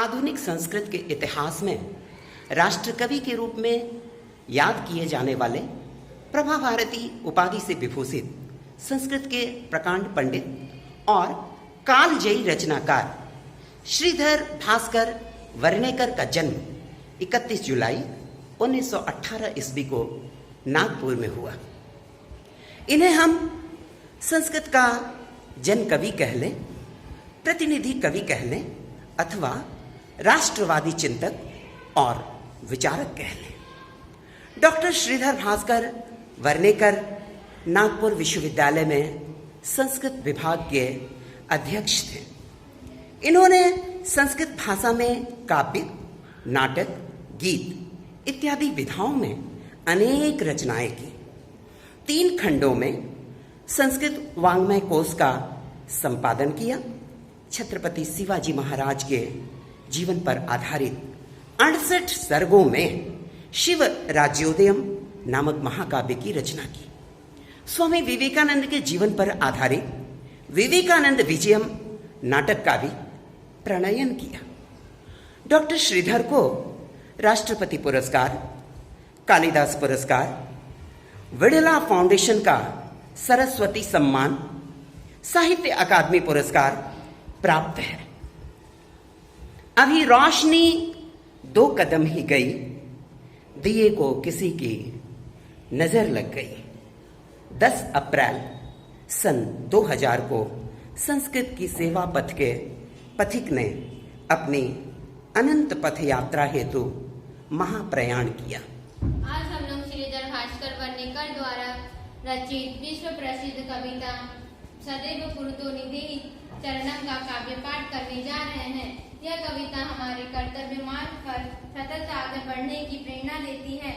आधुनिक संस्कृत के इतिहास में राष्ट्रकवि के रूप में याद किए जाने वाले प्रभा भारती उपाधि से विभूषित संस्कृत के प्रकांड पंडित और कालजयी रचनाकार श्रीधर भास्कर वर्णेकर का जन्म 31 जुलाई 1918 ईस्वी को नागपुर में हुआ। इन्हें हम संस्कृत का जन कवि कह लें, प्रतिनिधि कवि कह लें अथवा राष्ट्रवादी चिंतक और विचारक कह लें। डॉक्टर श्रीधर भास्कर वर्णेकर नागपुर विश्वविद्यालय में संस्कृत विभाग के अध्यक्ष थे। इन्होंने संस्कृत भाषा में काव्य, नाटक, गीत इत्यादि विधाओं में अनेक रचनाएं की। 3 खंडों में संस्कृत वाङ्मय कोश का संपादन किया। छत्रपति शिवाजी महाराज के जीवन पर आधारित 68 सर्गों में शिव राज्योदयम नामक महाकाव्य की रचना की। स्वामी विवेकानंद के जीवन पर आधारित विवेकानंद विजयम नाटक का भी प्रणयन किया। डॉक्टर श्रीधर को राष्ट्रपति पुरस्कार, कालिदास पुरस्कार, विड़ला फाउंडेशन का सरस्वती सम्मान, साहित्य अकादमी पुरस्कार प्राप्त है। अभी रोशनी 2 कदम ही गई, दिए को किसी की नजर लग गई। 10 अप्रैल सन 2000 को संस्कृत की सेवा पथ के पथिक ने अपनी अनंत पथ यात्रा हेतु महाप्रयाण किया। आज हम लोग श्रीधर भास्कर वर्णेकर द्वारा रचित विश्व प्रसिद्ध कविता सदैव पुरतो निधेहि चरणम का काव्य पाठ करने जा रहे हैं। यह कविता हमारे कर्तव्य मार्ग पर सतत आगे बढ़ने की प्रेरणा देती है,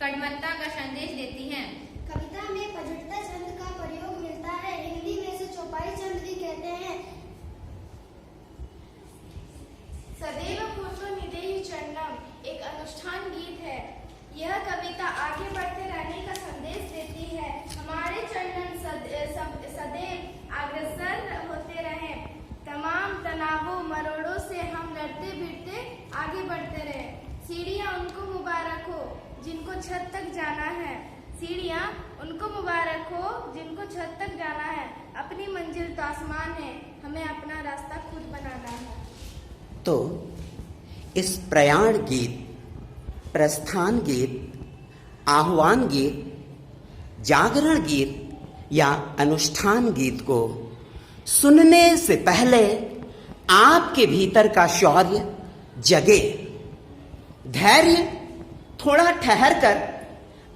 कर्मठता का संदेश देती है। कविता में पचहत्तर छंद का प्रयोग मिलता है। हिंदी में इसे चौपाई छंद भी कहते हैं। सदैव पुरतो निधेहि चरणम एक अनुष्ठान गीत है। यह कविता आगे बढ़ते रहने का संदेश देती है। हमारे चरण सदैव अग्रसर होते रहे। तमाम तनावों मरोड़ों से हम लड़ते भिड़ते आगे बढ़ते रहे। सीढ़ियाँ उनको मुबारक हो जिनको छत तक जाना है। सीढ़ियाँ उनको मुबारक हो जिनको छत तक जाना है। अपनी मंजिल तो आसमान है, हमें अपना रास्ता खुद बनाना है। तो इस प्रयाण गीत, प्रस्थान गीत, आह्वान गीत, जागरण गीत या अनुष्ठान गीत को सुनने से पहले आपके भीतर का शौर्य जगे, धैर्य थोड़ा ठहर कर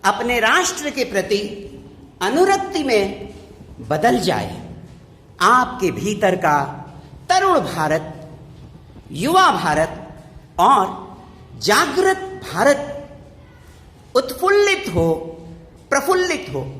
अपने राष्ट्र के प्रति अनुरक्ति में बदल जाए। आपके भीतर का तरुण भारत, युवा भारत और जागृत भारत उत्फुल्लित हो, प्रफुल्लित हो।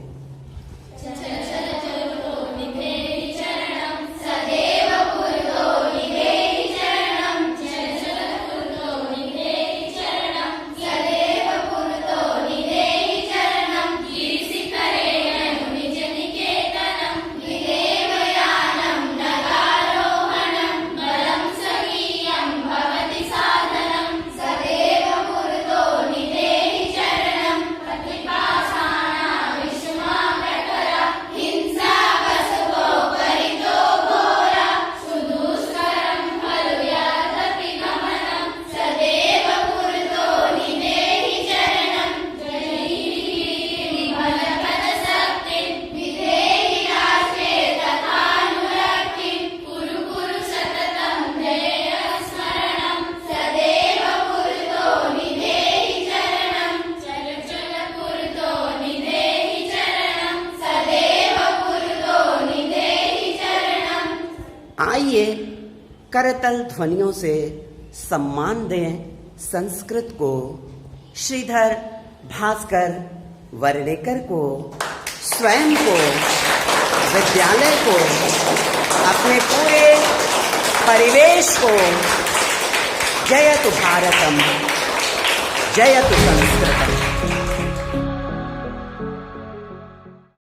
आइए करतल ध्वनियों से सम्मान दें संस्कृत को, श्रीधर भास्कर वर्णेकर को, स्वयं को, विद्यालय को, अपने पूरे परिवेश को। जयतु भारतम, जयतु संस्कृतम।